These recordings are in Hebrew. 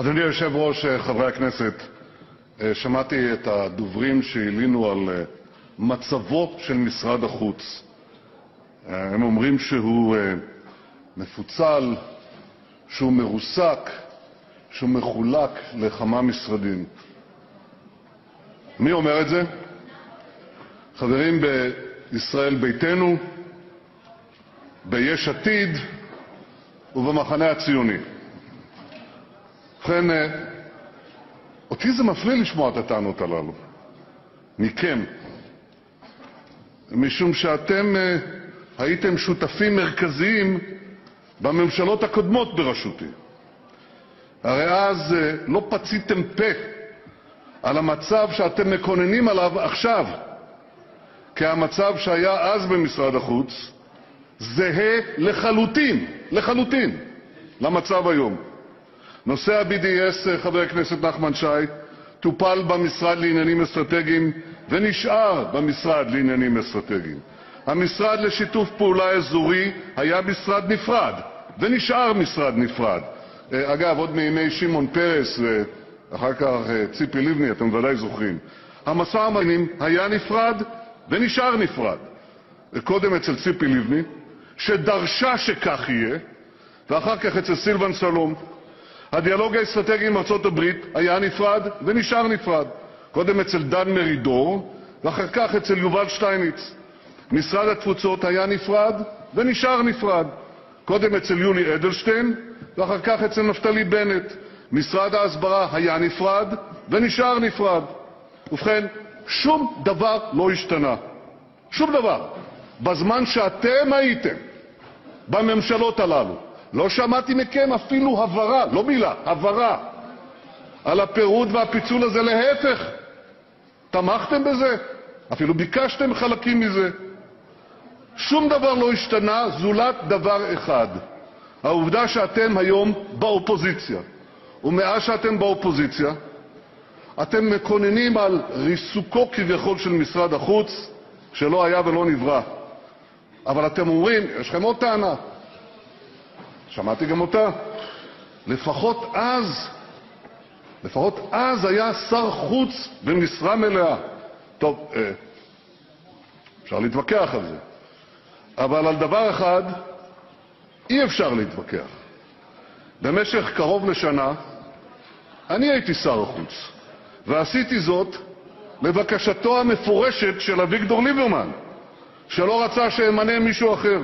אדוני היושב-ראש, חברי הכנסת, שמעתי את הדוברים שהלינו על מצבו של משרד החוץ. הם אומרים שהוא מפוצל, שהוא מרוסק, שהוא מחולק לכמה משרדים. מי אומר את זה? חברים בישראל ביתנו, ביש עתיד ובמחנה הציוני. ובכן, אותי זה מפליא לשמוע את הטענות הללו מכם, משום שאתם הייתם שותפים מרכזיים בממשלות הקודמות בראשותי. הרי אז לא פציתם פה על המצב שאתם מקוננים עליו עכשיו, כי המצב שהיה אז במשרד החוץ זהה לחלוטין למצב היום. נושא ה-BDS, חבר הכנסת נחמן שי, טופל במשרד לעניינים אסטרטגיים ונשאר במשרד לעניינים אסטרטגיים. המשרד לשיתוף פעולה אזורי היה משרד נפרד ונשאר משרד נפרד. אגב, עוד מימי שמעון פרס ואחר כך ציפי לבני, אתם ודאי זוכרים. המשא ומתן היה נפרד ונשאר נפרד. קודם אצל ציפי לבני, שדרשה שכך יהיה, ואחר כך אצל סילבן שלום. הדיאלוג האסטרטגי עם ארצות הברית היה נפרד ונשאר נפרד. קודם אצל דן מרידור, ואחר כך אצל יובל שטייניץ. משרד התפוצות היה נפרד ונשאר נפרד. קודם אצל יולי אדלשטיין, ואחר כך אצל נפתלי בנט. משרד ההסברה היה נפרד ונשאר נפרד. ובכן, שום דבר לא השתנה. שום דבר. בזמן שאתם הייתם בממשלות הללו, לא שמעתי מכם אפילו הברה, לא מילה, הברה, על הפירוד והפיצול הזה. להפך, תמכתם בזה, אפילו ביקשתם חלקים מזה. שום דבר לא השתנה זולת דבר אחד, העובדה שאתם היום באופוזיציה. ומאז שאתם באופוזיציה, אתם מקוננים על ריסוקו כביכול של משרד החוץ, שלא היה ולא נברא. אבל אתם אומרים, יש לכם עוד טענה, שמעתי גם אותה, לפחות אז היה שר חוץ במשרה מלאה. טוב, אפשר להתווכח על זה, אבל על דבר אחד אי אפשר להתווכח. במשך קרוב לשנה אני הייתי שר החוץ, ועשיתי זאת לבקשתו המפורשת של אביגדור ליברמן, שלא רצה שימנה מישהו אחר.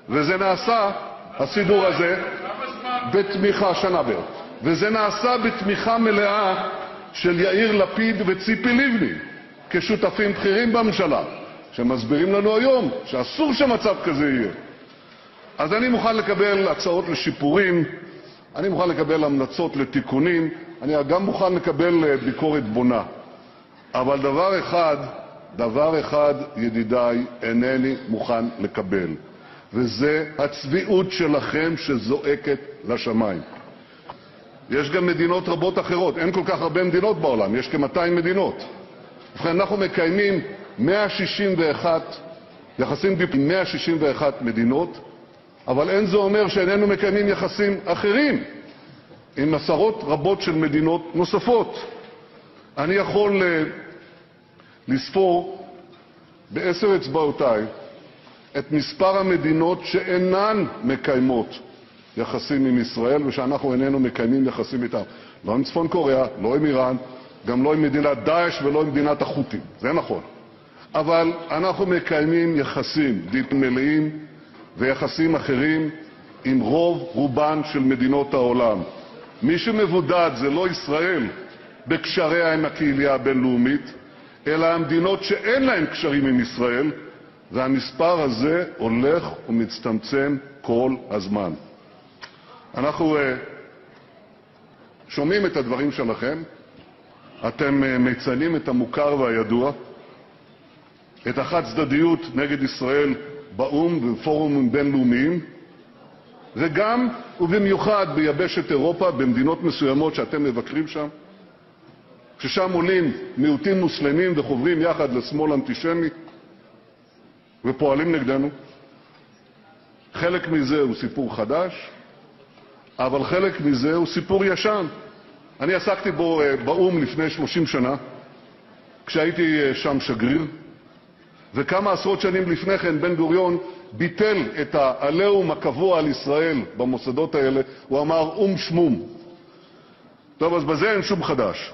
וזה נעשה, הסידור הזה, בתמיכה שנה בערך. וזה נעשה בתמיכה מלאה של יאיר לפיד וציפי לבני, כשותפים בכירים בממשלה, שמסבירים לנו היום שאסור שמצב כזה יהיה. אז אני מוכן לקבל הצעות לשיפורים, אני מוכן לקבל המלצות לתיקונים, אני גם מוכן לקבל ביקורת בונה. אבל דבר אחד, ידידיי, אינני מוכן לקבל, וזה הצביעות שלכם שזועקת לשמיים. יש גם מדינות רבות אחרות, אין כל כך הרבה מדינות בעולם, יש כ-200 מדינות. ובכן, אנחנו מקיימים 161 יחסים עם 161 מדינות, אבל אין זה אומר שאיננו מקיימים יחסים אחרים עם עשרות רבות של מדינות נוספות. אני יכול לספור ב10 אצבעותיי את מספר המדינות שאינן מקיימות יחסים עם ישראל ושאנחנו איננו מקיימים יחסים איתם. לא עם צפון קוריאה, לא עם איראן, גם לא עם מדינת דאעש ולא עם מדינת החות'ים, זה נכון. אבל אנחנו מקיימים יחסים מלאים ויחסים אחרים עם רובן של מדינות העולם. מי שמבודד זה לא ישראל בקשריה עם הקהילה הבינלאומית, אלא המדינות שאין להן קשרים עם ישראל, והמספר הזה הולך ומצטמצם כל הזמן. אנחנו שומעים את הדברים שלכם, אתם מציינים את המוכר והידוע, את החד-צדדיות נגד ישראל באו"ם ובפורומים בינלאומיים, וגם ובמיוחד ביבשת אירופה, במדינות מסוימות שאתם מבקרים שם, ששם עולים מיעוטים מוסלמים וחוברים יחד לשמאל אנטישמי ופועלים נגדנו. חלק מזה הוא סיפור חדש, אבל חלק מזה הוא סיפור ישן. אני עסקתי בו באו"ם לפני 30 שנה, כשהייתי שם שגריר, וכמה עשרות שנים לפני כן בן גוריון ביטל את העליהום הקבוע על ישראל במוסדות האלה. הוא אמר אום שמום. טוב, אז בזה אין שום חדש.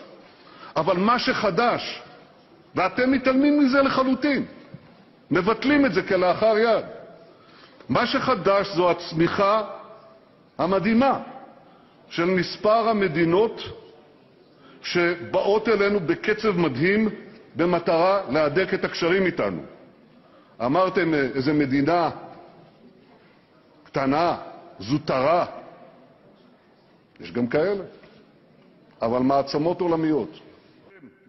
אבל מה שחדש, ואתם מתעלמים מזה לחלוטין, מבטלים את זה כלאחר יד, מה שחדש זו הצמיחה המדהימה של מספר המדינות שבאות אלינו בקצב מדהים במטרה להדק את הקשרים איתנו. אמרתם איזו מדינה קטנה, זוטרה. יש גם כאלה, אבל מעצמות עולמיות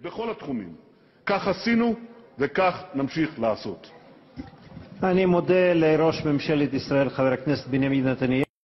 בכל התחומים. כך עשינו וכך נמשיך לעשות. אני מודה לראש ממשלת ישראל חבר הכנסת בנימין נתניהו.